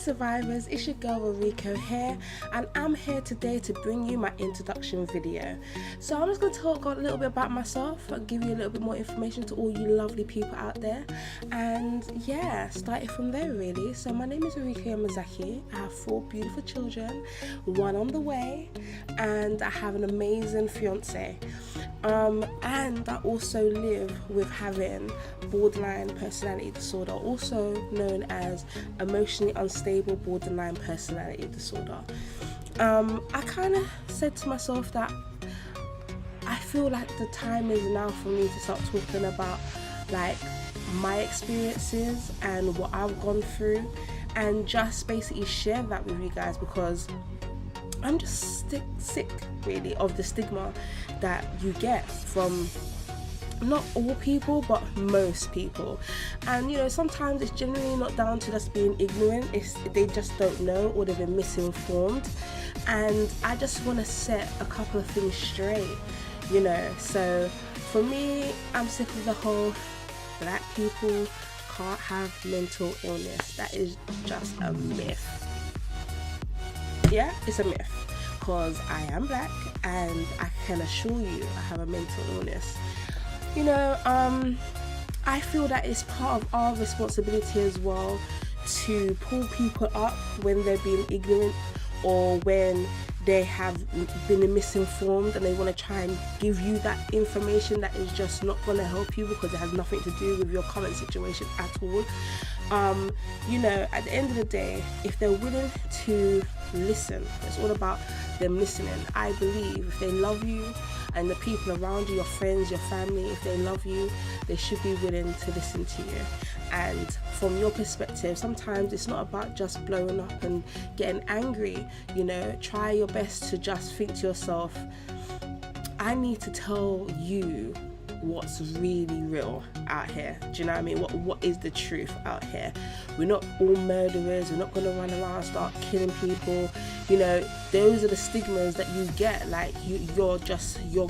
survivors, it's your girl Ruriko here, and I'm here today to bring you my introduction video. So I'm just going to talk a little bit about myself and give you a little bit more information to all you lovely people out there, and yeah, starting from there really. So my name is Ruriko Yamazaki. I have 4 beautiful children, 1 on the way, and I have an amazing fiance. And I also live with having borderline personality disorder, also known as emotionally unstable borderline personality disorder. I kind of said to myself that I feel like the time is now for me to start talking about like my experiences and what I've gone through, and just basically share that with you guys, because I'm just sick really of the stigma that you get from not all people but most people. And you know, sometimes it's genuinely not down to just being ignorant, they just don't know, or they've been misinformed. And I just want to set a couple of things straight, you know. So for me, I'm sick of the whole black people can't have mental illness. That is just a myth. Yeah, it's a myth, because I am black and I can assure you I have a mental illness. You know, I feel that it's part of our responsibility as well to pull people up when they're being ignorant, or when they have been misinformed and they want to try and give you that information that is just not going to help you, because it has nothing to do with your current situation at all. You know, at the end of the day, if they're willing to listen, it's all about them listening. I believe if they love you, and the people around you, your friends, your family, if they love you, they should be willing to listen to you. And from your perspective, sometimes it's not about just blowing up and getting angry. You know, try your best to just think to yourself, I need to tell you what's really real out here. Do you know what I mean? What is the truth out here? We're not all murderers. We're not going to run around and start killing people. You know, those are the stigmas that you get. Like you're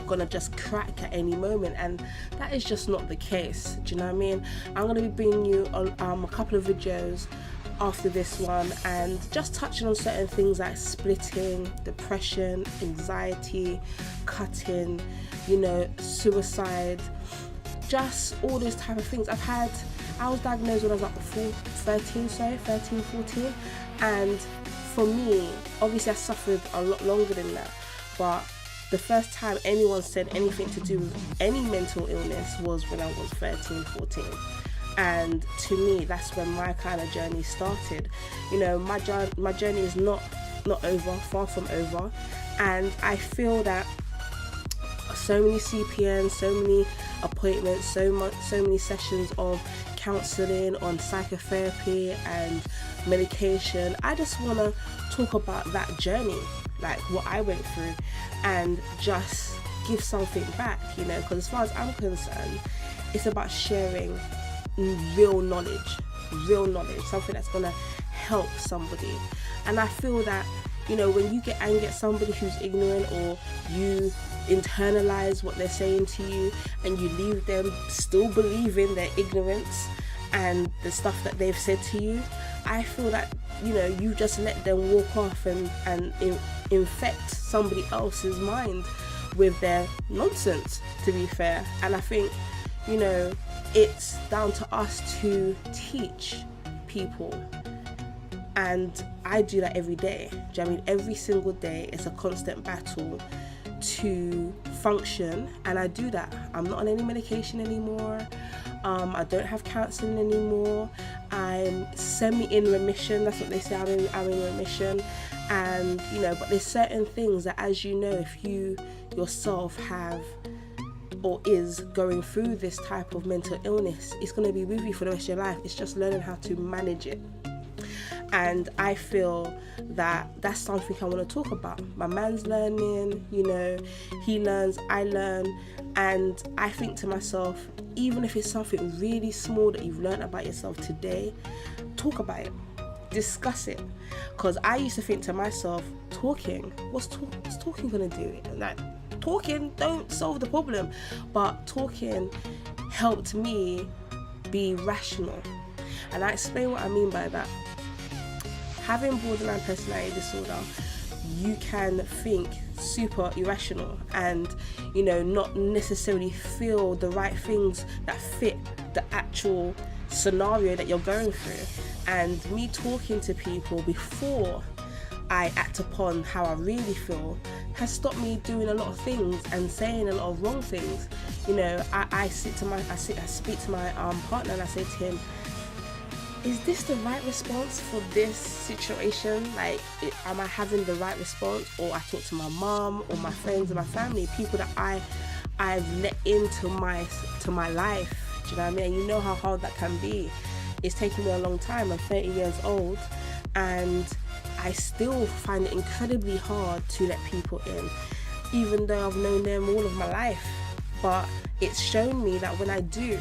gonna just crack at any moment, and that is just not the case. Do you know what I mean? I'm gonna be bringing you a couple of videos after this one, and just touching on certain things like splitting, depression, anxiety, cutting, you know, suicide, just all those type of things. I was diagnosed when I was like 13, 14, and for me, obviously I suffered a lot longer than that, but the first time anyone said anything to do with any mental illness was when I was 13, 14. And to me, that's when my kind of journey started. You know, my journey is not over, far from over. And I feel that so many CPNs, so many appointments, so many sessions of counselling, on psychotherapy and medication. I just want to talk about that journey, like what I went through, and just give something back, you know, because as far as I'm concerned, it's about sharing real knowledge, something that's going to help somebody. And I feel that, you know, when you get angry at somebody who's ignorant, or you internalize what they're saying to you, and you leave them still believing their ignorance and the stuff that they've said to you, I feel that, you know, you just let them walk off and infect somebody else's mind with their nonsense, to be fair. And I think, you know, it's down to us to teach people, and I do that every day. Do you know what I mean? Every single day, it's a constant battle to function, and I do that. I'm not on any medication anymore. I don't have counselling anymore. I'm in remission. That's what they say. I'm in remission. And you know, but there's certain things that, as you know, if you yourself have or is going through this type of mental illness, it's going to be with you for the rest of your life. It's just learning how to manage it. And I feel that that's something I want to talk about. My man's learning, you know, he learns, I learn. And I think to myself, even if it's something really small that you've learned about yourself today, talk about it, discuss it. Because I used to think to myself, what's talking going to do? Like, talking don't solve the problem, but talking helped me be rational. And I explain what I mean by that. having borderline personality disorder, you can think super irrational and, you know, not necessarily feel the right things that fit the actual scenario that you're going through. And me talking to people before I act upon how I really feel has stopped me doing a lot of things and saying a lot of wrong things. You know, I speak to my partner and I say to him, is this the right response for this situation? Like, am I having the right response? Or I talk to my mom or my friends and my family, people that I've let into my life. Do you know what I mean? You know how hard that can be. It's taken me a long time. I'm 30 years old and I still find it incredibly hard to let people in, even though I've known them all of my life. But it's shown me that when I do,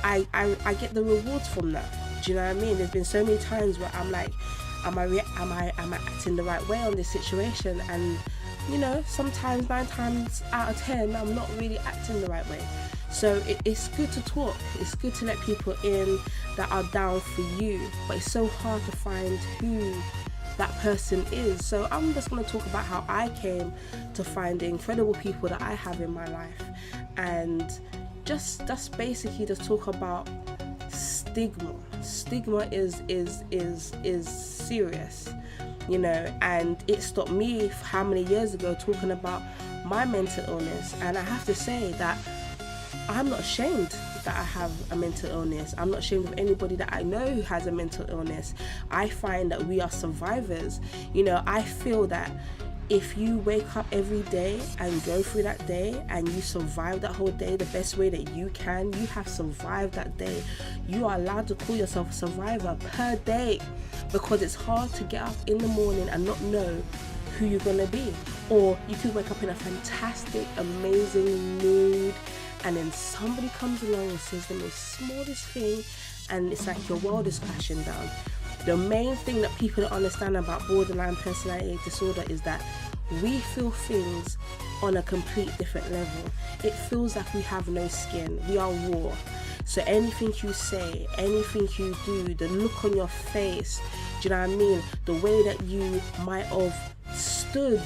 I get the rewards from that. Do you know what I mean? There's been so many times where I'm like, am I acting the right way on this situation? And, you know, sometimes 9 times out of 10, I'm not really acting the right way. So it's good to talk. It's good to let people in that are down for you. But it's so hard to find who that person is. So I'm just going to talk about how I came to find the incredible people that I have in my life, and just basically just talk about stigma. Stigma is serious, you know, and it stopped me how many years ago talking about my mental illness. And I have to say that I'm not ashamed that I have a mental illness. I'm not ashamed of anybody that I know who has a mental illness. I find that we are survivors. You know, I feel that if you wake up every day and go through that day and you survive that whole day the best way that you can, you have survived that day. You are allowed to call yourself a survivor per day, because it's hard to get up in the morning and not know who you're gonna be. Or you could wake up in a fantastic, amazing mood, and then somebody comes along and says the most smallest thing and it's like your world is crashing down. The main thing that people don't understand about borderline personality disorder is that we feel things on a complete different level. It feels like we have no skin. We are raw. So anything you say, anything you do, the look on your face, do you know what I mean? The way that you might have stood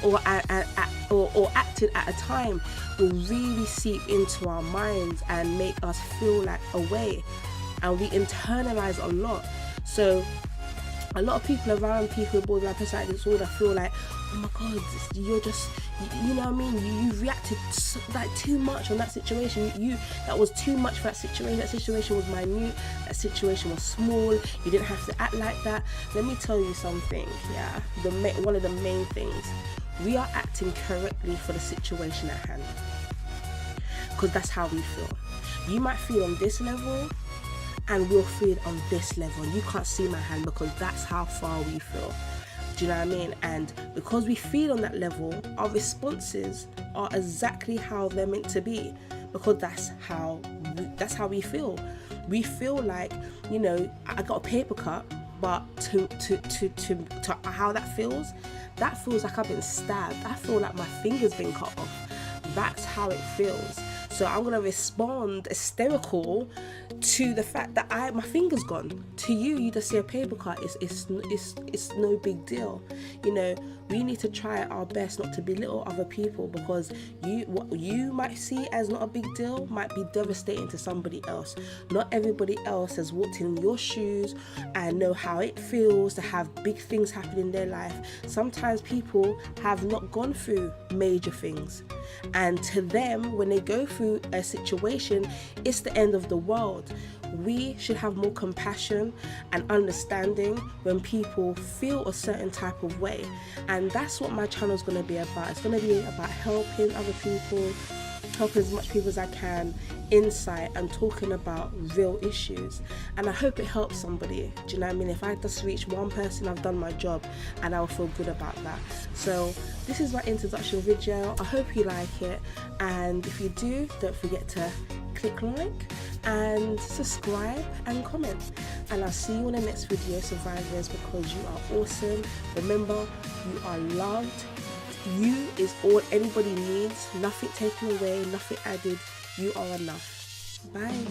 or acted at a time will really seep into our minds and make us feel like a way, and we internalize a lot. So a lot of people around people with borderline personality disorder feel like, oh my god, you're just, you know what I mean, you reacted like too much on that situation. That was too much for that situation. That situation was minute, that situation was small, you didn't have to act like that. Let me tell you something, yeah, one of the main things, we are acting correctly for the situation at hand, because that's how we feel. You might feel on this level and we'll feel on this level. You can't see my hand because that's how far we feel. Do you know what I mean? And because we feel on that level, our responses are exactly how they're meant to be, because that's how we feel. We feel like, you know, I got a paper cut, but to how that feels like I've been stabbed. I feel like my finger's been cut off. That's how it feels. So I'm gonna respond hysterical to the fact that my finger's gone. To you, you just see a paper cut. It's no big deal. You know, we need to try our best not to belittle other people, because what you might see as not a big deal might be devastating to somebody else. Not everybody else has walked in your shoes and know how it feels to have big things happen in their life. Sometimes people have not gone through major things, and to them, when they go through a situation, it's the end of the world. We should have more compassion and understanding when people feel a certain type of way, and that's what my channel is going to be about. It's going to be about helping other people, helping as much people as I can, insight, and talking about real issues. And I hope it helps somebody. Do you know what I mean? If I just reach one person, I've done my job, and I'll feel good about that. So this is my introduction video. I hope you like it, and if you do, don't forget to click like and subscribe and comment, and I'll see you in the next video, survivors, because you are awesome. Remember, you are loved. You is all anybody needs. Nothing taken away, nothing added. You are enough. Bye.